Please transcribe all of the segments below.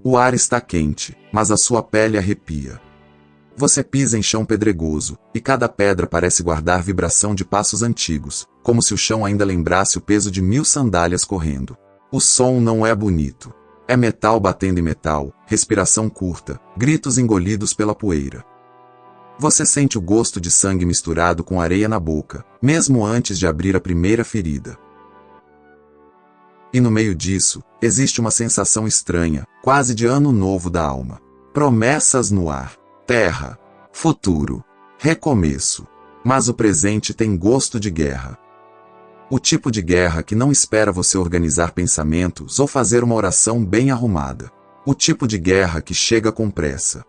O ar está quente, mas a sua pele arrepia. Você pisa em chão pedregoso, e cada pedra parece guardar vibração de passos antigos, como se o chão ainda lembrasse o peso de 1000 sandálias correndo. O som não é bonito. É metal batendo em metal, respiração curta, gritos engolidos pela poeira. Você sente o gosto de sangue misturado com areia na boca, mesmo antes de abrir a primeira ferida. E no meio disso, existe uma sensação estranha, quase de ano novo da alma. Promessas no ar. Terra. Futuro. Recomeço. Mas o presente tem gosto de guerra. O tipo de guerra que não espera você organizar pensamentos ou fazer uma oração bem arrumada. O tipo de guerra que chega com pressa.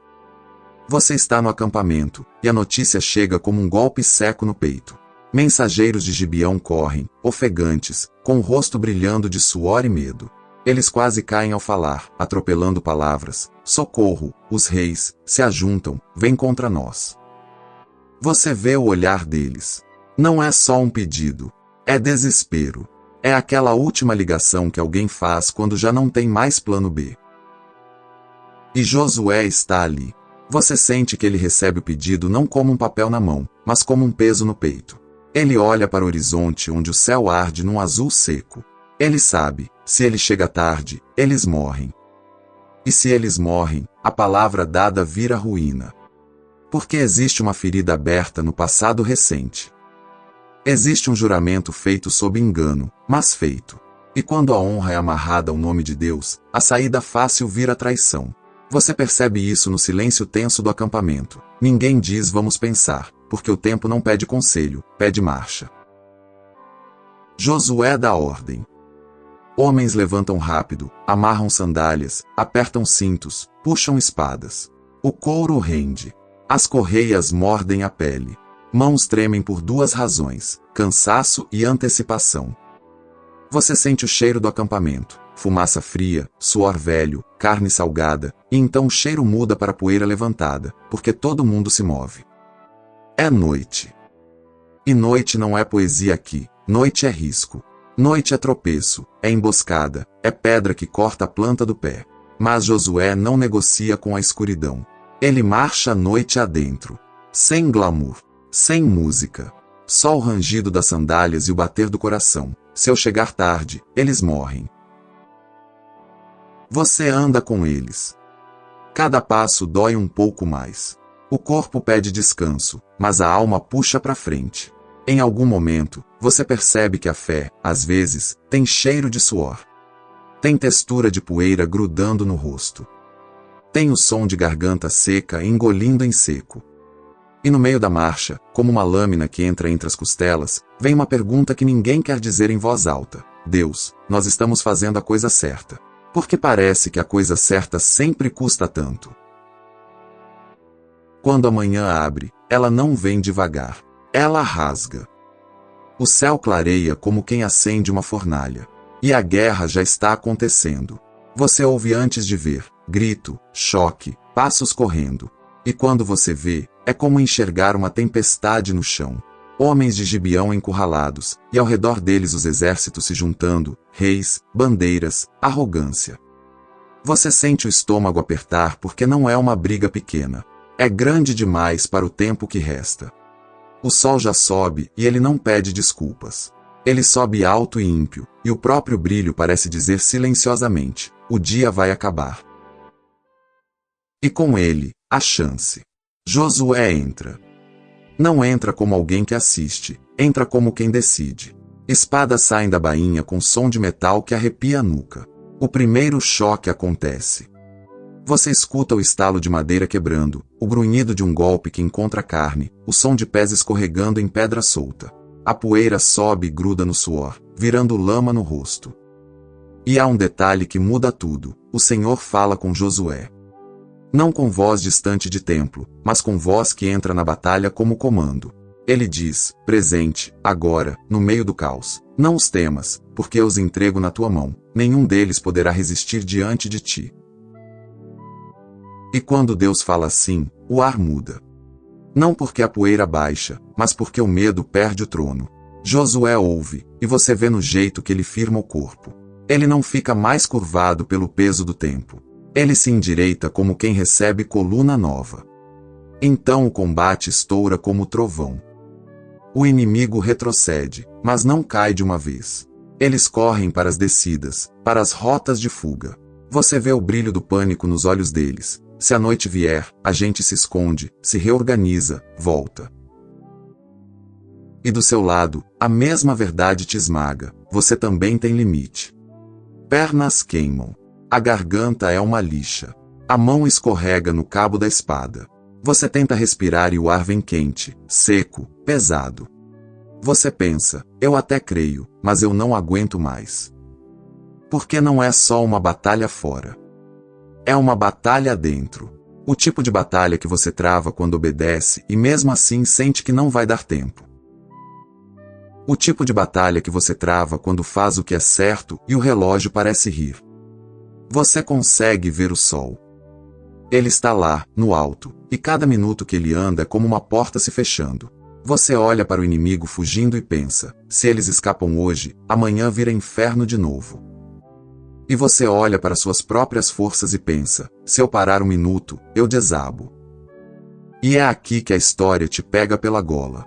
Você está no acampamento, e a notícia chega como um golpe seco no peito. Mensageiros de Gibeão correm, ofegantes, com o rosto brilhando de suor e medo. Eles quase caem ao falar, atropelando palavras. Socorro, os reis, se ajuntam, vêm contra nós. Você vê o olhar deles. Não é só um pedido. É desespero. É aquela última ligação que alguém faz quando já não tem mais plano B. E Josué está ali. Você sente que ele recebe o pedido não como um papel na mão, mas como um peso no peito. Ele olha para o horizonte onde o céu arde num azul seco. Ele sabe, se ele chega tarde, eles morrem. E se eles morrem, a palavra dada vira ruína. Porque existe uma ferida aberta no passado recente. Existe um juramento feito sob engano, mas feito. E quando a honra é amarrada ao nome de Deus, a saída fácil vira traição. Você percebe isso no silêncio tenso do acampamento. Ninguém diz vamos pensar, porque o tempo não pede conselho, pede marcha. Josué dá ordem. Homens levantam rápido, amarram sandálias, apertam cintos, puxam espadas. O couro rende. As correias mordem a pele. Mãos tremem por duas razões, cansaço e antecipação. Você sente o cheiro do acampamento, fumaça fria, suor velho, carne salgada, e então o cheiro muda para poeira levantada, porque todo mundo se move. É noite. E noite não é poesia aqui, noite é risco. Noite é tropeço, é emboscada, é pedra que corta a planta do pé. Mas Josué não negocia com a escuridão. Ele marcha a noite adentro. Sem glamour, sem música. Só o rangido das sandálias e o bater do coração. Se eu chegar tarde, eles morrem. Você anda com eles. Cada passo dói um pouco mais. O corpo pede descanso, mas a alma puxa para frente. Em algum momento, você percebe que a fé, às vezes, tem cheiro de suor. Tem textura de poeira grudando no rosto. Tem o som de garganta seca engolindo em seco. E no meio da marcha, como uma lâmina que entra entre as costelas, vem uma pergunta que ninguém quer dizer em voz alta. Deus, nós estamos fazendo a coisa certa. Porque parece que a coisa certa sempre custa tanto. Quando a manhã abre, ela não vem devagar. Ela rasga. O céu clareia como quem acende uma fornalha. E a guerra já está acontecendo. Você ouve antes de ver, grito, choque, passos correndo. E quando você vê, é como enxergar uma tempestade no chão. Homens de Gibeão encurralados, e ao redor deles os exércitos se juntando, reis, bandeiras, arrogância. Você sente o estômago apertar porque não é uma briga pequena. É grande demais para o tempo que resta. O sol já sobe e ele não pede desculpas. Ele sobe alto e ímpio, e o próprio brilho parece dizer silenciosamente, o dia vai acabar. E com ele, a chance. Josué entra. Não entra como alguém que assiste, entra como quem decide. Espadas saem da bainha com som de metal que arrepia a nuca. O primeiro choque acontece. Você escuta o estalo de madeira quebrando, o grunhido de um golpe que encontra carne, o som de pés escorregando em pedra solta. A poeira sobe e gruda no suor, virando lama no rosto. E há um detalhe que muda tudo: o Senhor fala com Josué. Não com voz distante de templo, mas com voz que entra na batalha como comando. Ele diz, presente, agora, no meio do caos, não os temas, porque eu os entrego na tua mão, nenhum deles poderá resistir diante de ti. E quando Deus fala assim, o ar muda. Não porque a poeira baixa, mas porque o medo perde o trono. Josué ouve, e você vê no jeito que ele firma o corpo. Ele não fica mais curvado pelo peso do tempo. Ele se endireita como quem recebe coluna nova. Então o combate estoura como trovão. O inimigo retrocede, mas não cai de uma vez. Eles correm para as descidas, para as rotas de fuga. Você vê o brilho do pânico nos olhos deles. Se a noite vier, a gente se esconde, se reorganiza, volta. E do seu lado, a mesma verdade te esmaga. Você também tem limite. Pernas queimam. A garganta é uma lixa. A mão escorrega no cabo da espada. Você tenta respirar e o ar vem quente, seco, pesado. Você pensa, eu até creio, mas eu não aguento mais. Porque não é só uma batalha fora. É uma batalha dentro. O tipo de batalha que você trava quando obedece e mesmo assim sente que não vai dar tempo. O tipo de batalha que você trava quando faz o que é certo e o relógio parece rir. Você consegue ver o sol. Ele está lá, no alto, e cada minuto que ele anda é como uma porta se fechando. Você olha para o inimigo fugindo e pensa, se eles escapam hoje, amanhã vira inferno de novo. E você olha para suas próprias forças e pensa, se eu parar um minuto, eu desabo. E é aqui que a história te pega pela gola.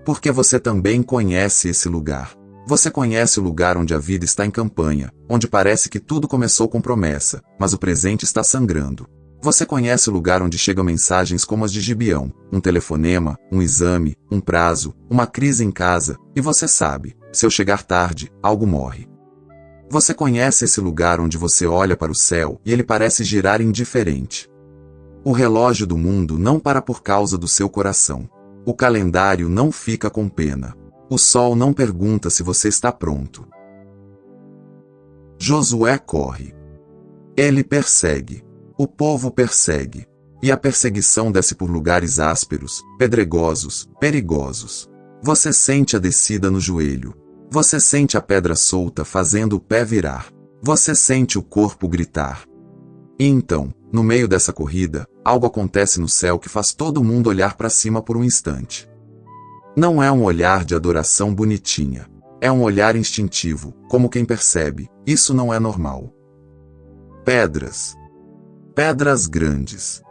Porque você também conhece esse lugar. Você conhece o lugar onde a vida está em campanha, onde parece que tudo começou com promessa, mas o presente está sangrando. Você conhece o lugar onde chegam mensagens como as de Gibeão, um telefonema, um exame, um prazo, uma crise em casa, e você sabe, se eu chegar tarde, algo morre. Você conhece esse lugar onde você olha para o céu e ele parece girar indiferente. O relógio do mundo não para por causa do seu coração. O calendário não fica com pena. O sol não pergunta se você está pronto. Josué corre. Ele persegue. O povo persegue. E a perseguição desce por lugares ásperos, pedregosos, perigosos. Você sente a descida no joelho. Você sente a pedra solta fazendo o pé virar. Você sente o corpo gritar. E então, no meio dessa corrida, algo acontece no céu que faz todo mundo olhar para cima por um instante. Não é um olhar de adoração bonitinha. É um olhar instintivo, como quem percebe, isso não é normal. Pedras. Pedras grandes.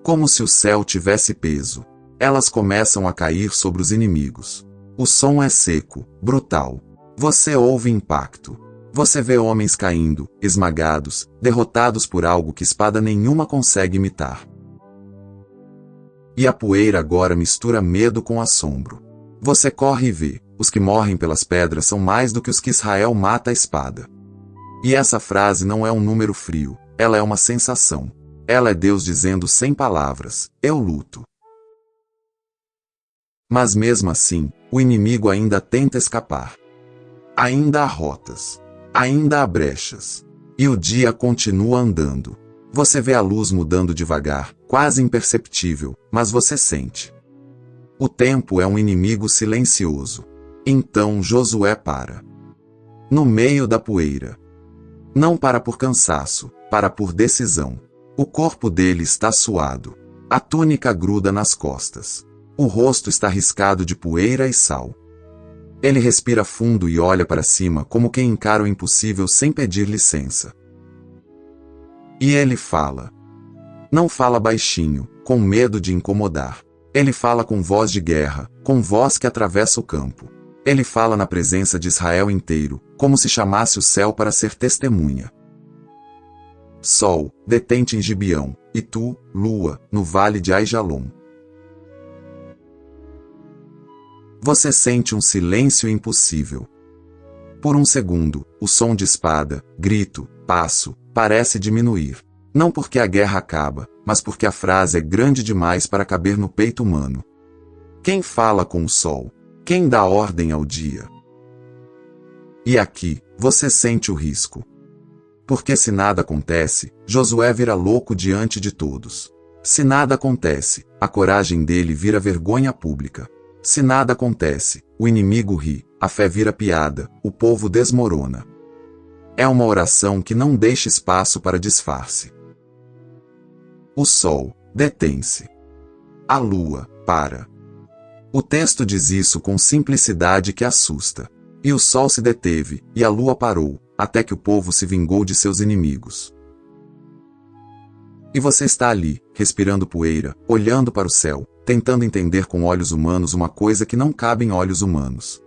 Como se o céu tivesse peso. Elas começam a cair sobre os inimigos. O som é seco, brutal. Você ouve impacto. Você vê homens caindo, esmagados, derrotados por algo que espada nenhuma consegue imitar. E a poeira agora mistura medo com assombro. Você corre e vê, os que morrem pelas pedras são mais do que os que Israel mata à espada. E essa frase não é um número frio, ela é uma sensação. Ela é Deus dizendo sem palavras, eu luto. Mas mesmo assim, o inimigo ainda tenta escapar. Ainda há rotas. Ainda há brechas. E o dia continua andando. Você vê a luz mudando devagar, quase imperceptível, mas você sente. O tempo é um inimigo silencioso. Então Josué para. No meio da poeira. Não para por cansaço, para por decisão. O corpo dele está suado. A túnica gruda nas costas. O rosto está riscado de poeira e sal. Ele respira fundo e olha para cima como quem encara o impossível sem pedir licença. E ele fala. Não fala baixinho, com medo de incomodar. Ele fala com voz de guerra, com voz que atravessa o campo. Ele fala na presença de Israel inteiro, como se chamasse o céu para ser testemunha. Sol, detente em Gibeão, e tu, lua, no vale de Aijalon. Você sente um silêncio impossível. Por um segundo, o som de espada, grito, passo, parece diminuir. Não porque a guerra acaba, mas porque a frase é grande demais para caber no peito humano. Quem fala com o sol? Quem dá ordem ao dia? E aqui, você sente o risco. Porque se nada acontece, Josué vira louco diante de todos. Se nada acontece, a coragem dele vira vergonha pública. Se nada acontece, o inimigo ri, a fé vira piada, o povo desmorona. É uma oração que não deixa espaço para disfarce. O sol, detém-se. A lua, para. O texto diz isso com simplicidade que assusta. E o sol se deteve, e a lua parou, até que o povo se vingou de seus inimigos. E você está ali, respirando poeira, olhando para o céu, tentando entender com olhos humanos uma coisa que não cabe em olhos humanos.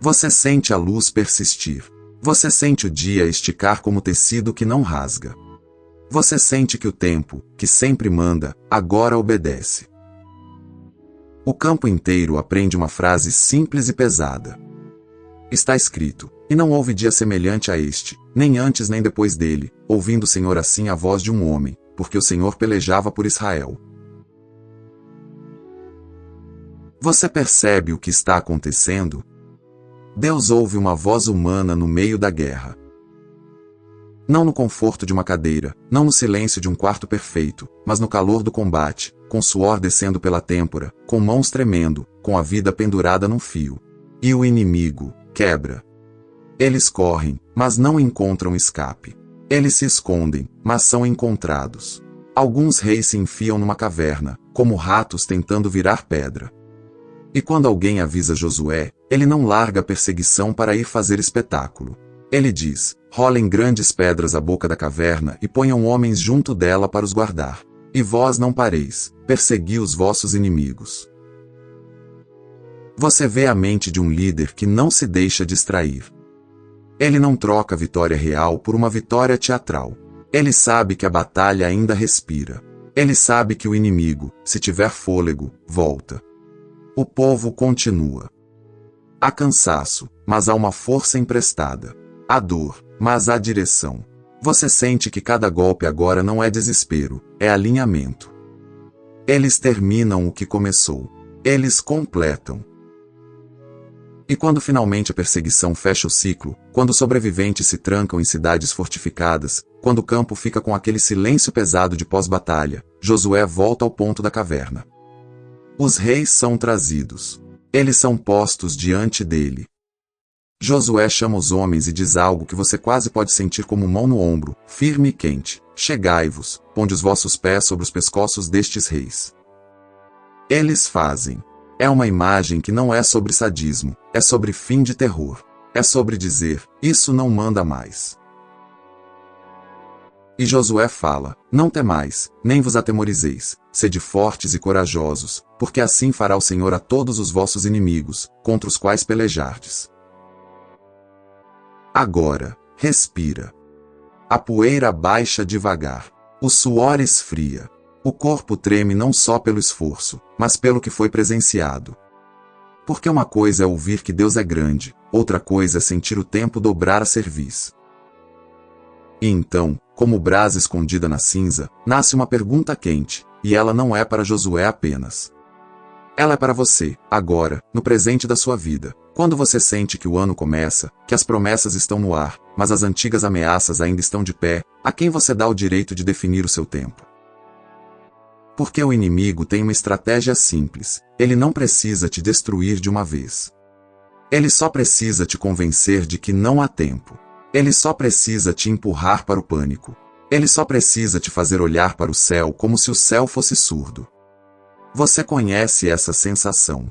Você sente a luz persistir. Você sente o dia esticar como tecido que não rasga. Você sente que o tempo, que sempre manda, agora obedece. O campo inteiro aprende uma frase simples e pesada. Está escrito: e não houve dia semelhante a este, nem antes nem depois dele, ouvindo o Senhor assim a voz de um homem, porque o Senhor pelejava por Israel. Você percebe o que está acontecendo? Deus ouve uma voz humana no meio da guerra. Não no conforto de uma cadeira, não no silêncio de um quarto perfeito, mas no calor do combate, com suor descendo pela têmpora, com mãos tremendo, com a vida pendurada num fio. E o inimigo quebra. Eles correm, mas não encontram escape. Eles se escondem, mas são encontrados. Alguns reis se enfiam numa caverna, como ratos tentando virar pedra. E quando alguém avisa Josué, ele não larga a perseguição para ir fazer espetáculo. Ele diz: rolem grandes pedras à boca da caverna e ponham homens junto dela para os guardar. E vós não pareis, persegui os vossos inimigos. Você vê a mente de um líder que não se deixa distrair. Ele não troca a vitória real por uma vitória teatral. Ele sabe que a batalha ainda respira. Ele sabe que o inimigo, se tiver fôlego, volta. O povo continua. Há cansaço, mas há uma força emprestada. Há dor, mas há direção. Você sente que cada golpe agora não é desespero, é alinhamento. Eles terminam o que começou. Eles completam. E quando finalmente a perseguição fecha o ciclo, quando os sobreviventes se trancam em cidades fortificadas, quando o campo fica com aquele silêncio pesado de pós-batalha, Josué volta ao ponto da caverna. Os reis são trazidos. Eles são postos diante dele. Josué chama os homens e diz algo que você quase pode sentir como mão no ombro, firme e quente: chegai-vos, ponde os vossos pés sobre os pescoços destes reis. Eles fazem. É uma imagem que não é sobre sadismo, é sobre fim de terror. É sobre dizer: isso não manda mais. E Josué fala: não temais, nem vos atemorizeis, sede fortes e corajosos, porque assim fará o Senhor a todos os vossos inimigos, contra os quais pelejardes. Agora, respira. A poeira baixa devagar. O suor esfria. O corpo treme não só pelo esforço, mas pelo que foi presenciado. Porque uma coisa é ouvir que Deus é grande, outra coisa é sentir o tempo dobrar a cerviz. E então, como brasa escondida na cinza, nasce uma pergunta quente, e ela não é para Josué apenas. Ela é para você, agora, no presente da sua vida. Quando você sente que o ano começa, que as promessas estão no ar, mas as antigas ameaças ainda estão de pé, a quem você dá o direito de definir o seu tempo? Porque o inimigo tem uma estratégia simples: ele não precisa te destruir de uma vez. Ele só precisa te convencer de que não há tempo. Ele só precisa te empurrar para o pânico. Ele só precisa te fazer olhar para o céu como se o céu fosse surdo. Você conhece essa sensação.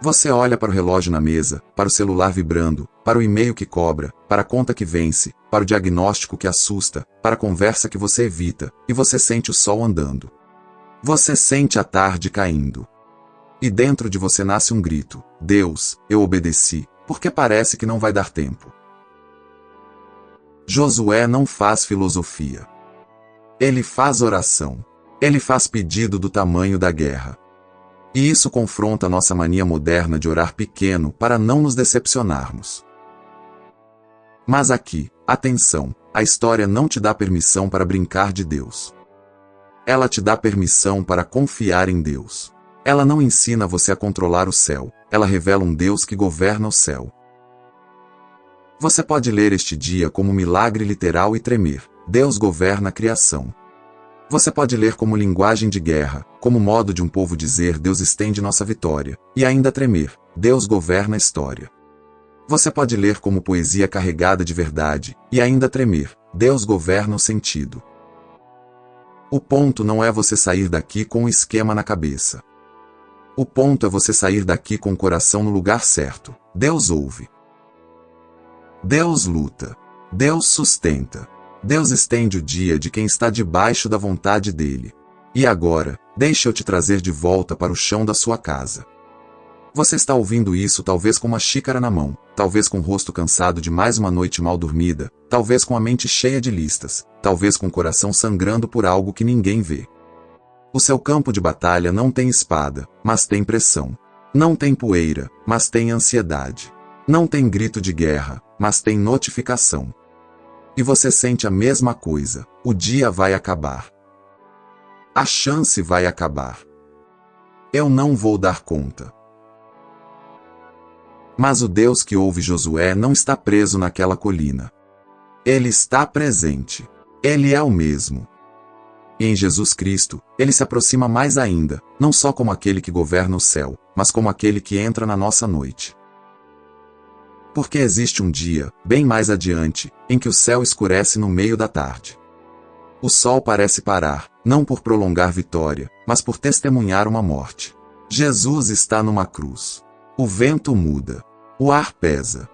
Você olha para o relógio na mesa, para o celular vibrando, para o e-mail que cobra, para a conta que vence, para o diagnóstico que assusta, para a conversa que você evita, e você sente o sol andando. Você sente a tarde caindo. E dentro de você nasce um grito: Deus, eu obedeci, porque parece que não vai dar tempo. Josué não faz filosofia. Ele faz oração. Ele faz pedido do tamanho da guerra. E isso confronta a nossa mania moderna de orar pequeno para não nos decepcionarmos. Mas aqui, atenção, a história não te dá permissão para brincar de Deus. Ela te dá permissão para confiar em Deus. Ela não ensina você a controlar o céu, ela revela um Deus que governa o céu. Você pode ler este dia como milagre literal e tremer: Deus governa a criação. Você pode ler como linguagem de guerra, como modo de um povo dizer: Deus estende nossa vitória, e ainda tremer: Deus governa a história. Você pode ler como poesia carregada de verdade, e ainda tremer: Deus governa o sentido. O ponto não é você sair daqui com um esquema na cabeça. O ponto é você sair daqui com o coração no lugar certo. Deus ouve. Deus luta. Deus sustenta. Deus estende o dia de quem está debaixo da vontade dele. E agora, deixa eu te trazer de volta para o chão da sua casa. Você está ouvindo isso talvez com uma xícara na mão, talvez com o rosto cansado de mais uma noite mal dormida, talvez com a mente cheia de listas, talvez com o coração sangrando por algo que ninguém vê. O seu campo de batalha não tem espada, mas tem pressão. Não tem poeira, mas tem ansiedade. Não tem grito de guerra, mas tem notificação. E você sente a mesma coisa: o dia vai acabar. A chance vai acabar. Eu não vou dar conta. Mas o Deus que ouve Josué não está preso naquela colina. Ele está presente. Ele é o mesmo. E em Jesus Cristo, ele se aproxima mais ainda, não só como aquele que governa o céu, mas como aquele que entra na nossa noite. Porque existe um dia, bem mais adiante, em que o céu escurece no meio da tarde. O sol parece parar, não por prolongar vitória, mas por testemunhar uma morte. Jesus está numa cruz. O vento muda. O ar pesa.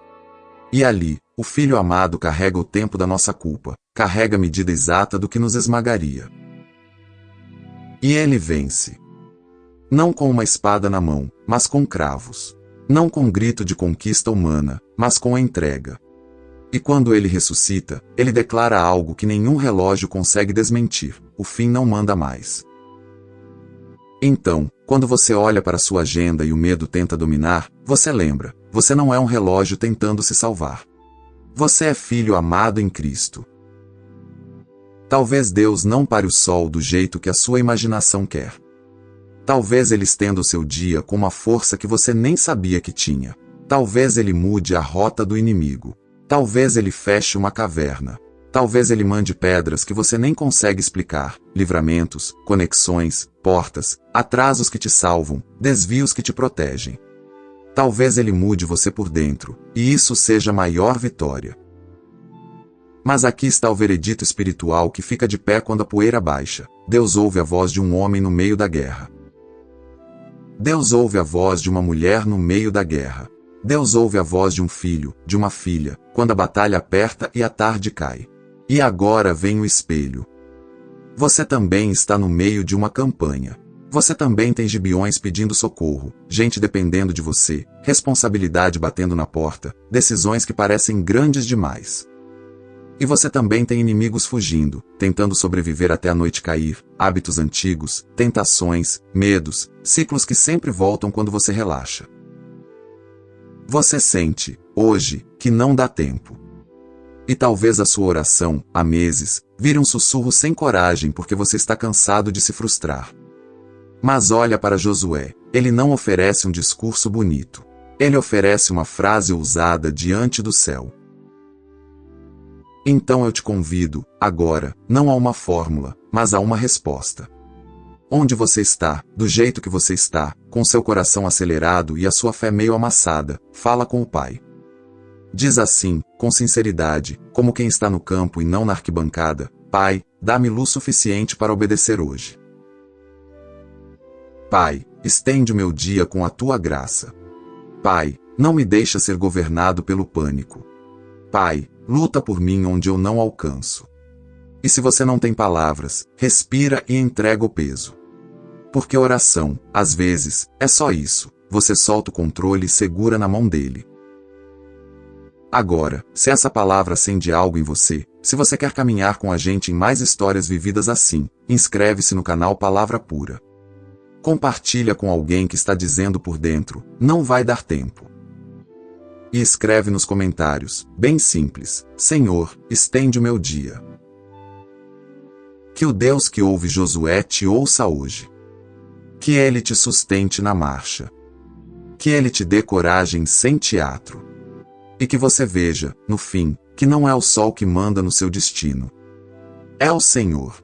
E ali, o Filho amado carrega o tempo da nossa culpa, carrega a medida exata do que nos esmagaria. E ele vence. Não com uma espada na mão, mas com cravos. Não com grito de conquista humana, mas com entrega. E quando ele ressuscita, ele declara algo que nenhum relógio consegue desmentir: o fim não manda mais. Então, quando você olha para sua agenda e o medo tenta dominar, você lembra: você não é um relógio tentando se salvar. Você é filho amado em Cristo. Talvez Deus não pare o sol do jeito que a sua imaginação quer. Talvez ele estenda o seu dia com uma força que você nem sabia que tinha. Talvez ele mude a rota do inimigo. Talvez ele feche uma caverna. Talvez ele mande pedras que você nem consegue explicar, livramentos, conexões, portas, atrasos que te salvam, desvios que te protegem. Talvez ele mude você por dentro, e isso seja a maior vitória. Mas aqui está o veredito espiritual que fica de pé quando a poeira baixa. Deus ouve a voz de um homem no meio da guerra. Deus ouve a voz de uma mulher no meio da guerra. Deus ouve a voz de um filho, de uma filha, quando a batalha aperta e a tarde cai. E agora vem o espelho. Você também está no meio de uma campanha. Você também tem gibeões pedindo socorro, gente dependendo de você, responsabilidade batendo na porta, decisões que parecem grandes demais. E você também tem inimigos fugindo, tentando sobreviver até a noite cair, hábitos antigos, tentações, medos, ciclos que sempre voltam quando você relaxa. Você sente, hoje, que não dá tempo. E talvez a sua oração, há meses, vire um sussurro sem coragem porque você está cansado de se frustrar. Mas olha para Josué, ele não oferece um discurso bonito. Ele oferece uma frase ousada diante do céu. Então eu te convido, agora, não a uma fórmula, mas a uma resposta. Onde você está, do jeito que você está, com seu coração acelerado e a sua fé meio amassada, fala com o Pai. Diz assim, com sinceridade, como quem está no campo e não na arquibancada: Pai, dá-me luz suficiente para obedecer hoje. Pai, estende o meu dia com a tua graça. Pai, não me deixa ser governado pelo pânico. Pai, luta por mim onde eu não alcanço. E se você não tem palavras, respira e entrega o peso. Porque oração, às vezes, é só isso: você solta o controle e segura na mão dele. Agora, se essa palavra acende algo em você, se você quer caminhar com a gente em mais histórias vividas assim, inscreve-se no canal Palavra Pura. Compartilha com alguém que está dizendo por dentro: não vai dar tempo. E escreve nos comentários, bem simples: Senhor, estende o meu dia. Que o Deus que ouve Josué te ouça hoje. Que ele te sustente na marcha. Que ele te dê coragem sem teatro. E que você veja, no fim, que não é o sol que manda no seu destino. É o Senhor.